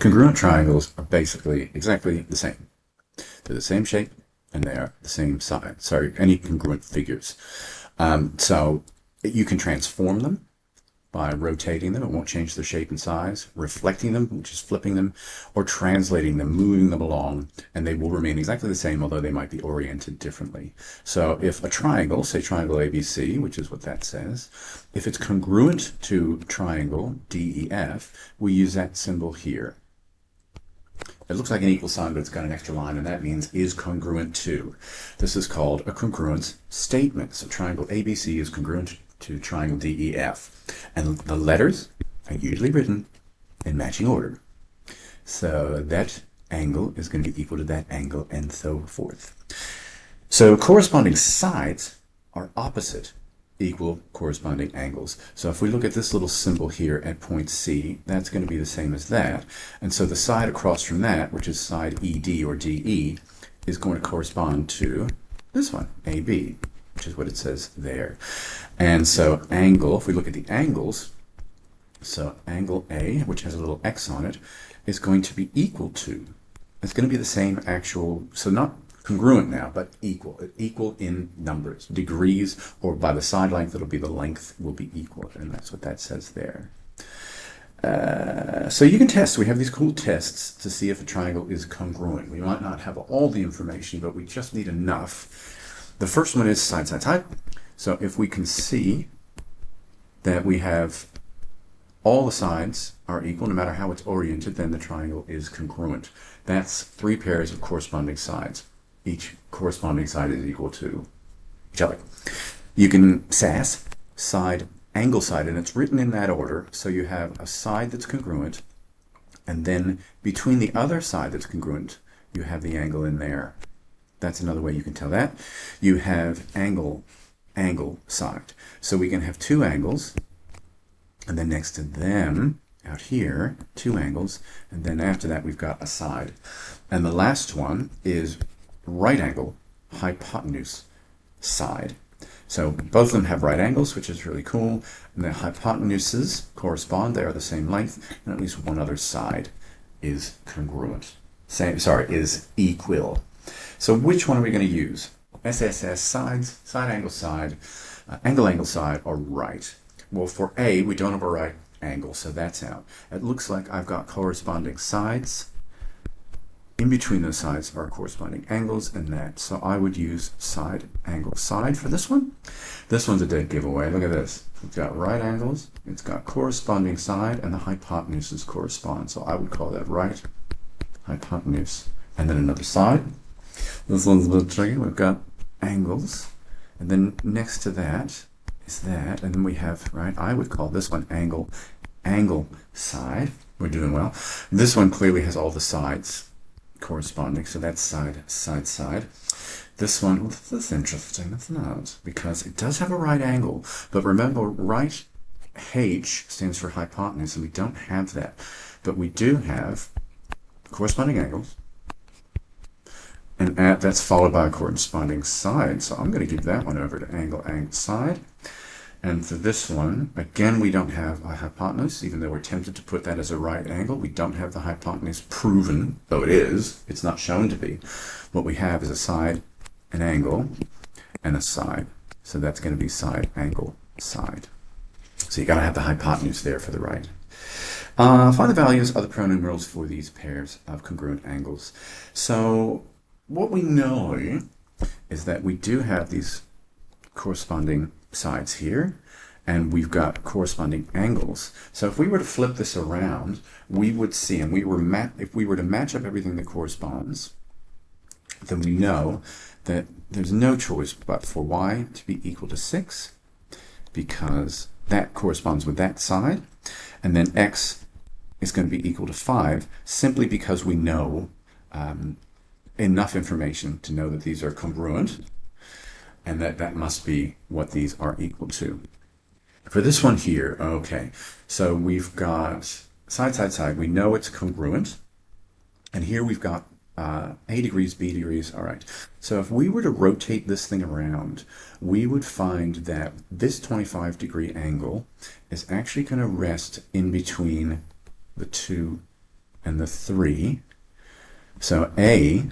Congruent triangles are basically exactly the same. They're the same shape and they're the same size. Sorry, any congruent figures. So you can transform them by rotating them. It won't change their shape and size. Reflecting them, which is flipping them, or translating them, moving them along, and they will remain exactly the same, although they might be oriented differently. So if a triangle, say triangle ABC, which is what that says, if it's congruent to triangle DEF, we use that symbol here. It looks like an equal sign, but it's got an extra line, and that means is congruent to. This is called a congruence statement. So triangle ABC is congruent to triangle DEF. And the letters are usually written in matching order. So that angle is going to be equal to that angle, and so forth. So corresponding sides are opposite equal corresponding angles. So if we look at this little symbol here at point C, that's going to be the same as that. And so the side across from that, which is side ED or DE, is going to correspond to this one, AB, which is what it says there. And so angle, if we look at the angles, so angle A, which has a little X on it, is going to be equal to, it's going to be the same actual, so not congruent now, but equal in numbers, degrees, or by the side length, it'll be the length will be equal, and that's what that says there. So you can test. We have these cool tests to see if a triangle is congruent. We might not have all the information, but we just need enough. The first one is side, side, side. So if we can see that we have all the sides are equal, no matter how it's oriented, then the triangle is congruent. That's 3 pairs of corresponding sides. Each corresponding side is equal to each other. You can SAS, side, angle side, and it's written in that order. So you have a side that's congruent, and then between the other side that's congruent, you have the angle in there. That's another way you can tell that. You have angle side. So we can have 2 angles, and then next to them, out here, 2 angles, and then after that we've got a side. And the last one is right angle hypotenuse side. So both of them have right angles, which is really cool, and the hypotenuses correspond. They are the same length, and at least one other side is congruent. Is equal. So which one are we going to use? SSS, sides, side angle side, angle side, or right? Well, for A, we don't have a right angle, so that's out. It looks like I've got corresponding sides. In between those sides are corresponding angles and that. So I would use side, angle, side for this one. This one's a dead giveaway. Look at this. It's got right angles, it's got corresponding side, and the hypotenuses correspond. So I would call that right hypotenuse. And then another side. This one's a bit tricky. We've got angles. And then next to that is that. And then we have, right, I would call this one angle side. We're doing well. This one clearly has all the sides corresponding, so that's side, side, side. This one, well, this is interesting, it's not, because it does have a right angle, but remember, right H stands for hypotenuse, and we don't have that, but we do have corresponding angles, and that's followed by a corresponding side, so I'm going to give that one over to angle, side. And for this one, again, we don't have a hypotenuse, even though we're tempted to put that as a right angle. We don't have the hypotenuse proven, though it is. It's not shown to be. What we have is a side, an angle, and a side. So that's going to be side, angle, side. So you got to have the hypotenuse there for the right. Find the values of the pronumerals for these pairs of congruent angles. So what we know is that we do have these corresponding sides here, and we've got corresponding angles. So if we were to flip this around, we would see, and if we were to match up everything that corresponds, then we know that there's no choice but for y to be equal to 6, because that corresponds with that side, and then x is going to be equal to 5, simply because we know enough information to know that these are congruent, and that must be what these are equal to. For this one here, okay, so we've got side, side, side. We know it's congruent. And here we've got A degrees, B degrees. All right. So if we were to rotate this thing around, we would find that this 25-degree angle is actually going to rest in between the 2 and the 3. So A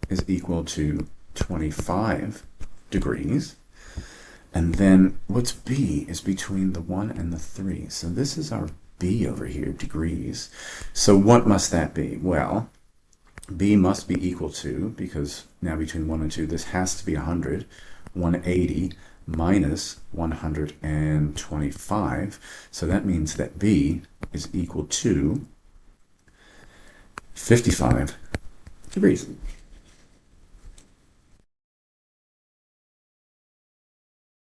is equal to 25 degrees. And then what's B is between the 1 and the 3. So this is our B over here, degrees. So what must that be? Well, B must be equal to, because now between 1 and 2, this has to be 100, 180 minus 125. So that means that B is equal to 55 degrees.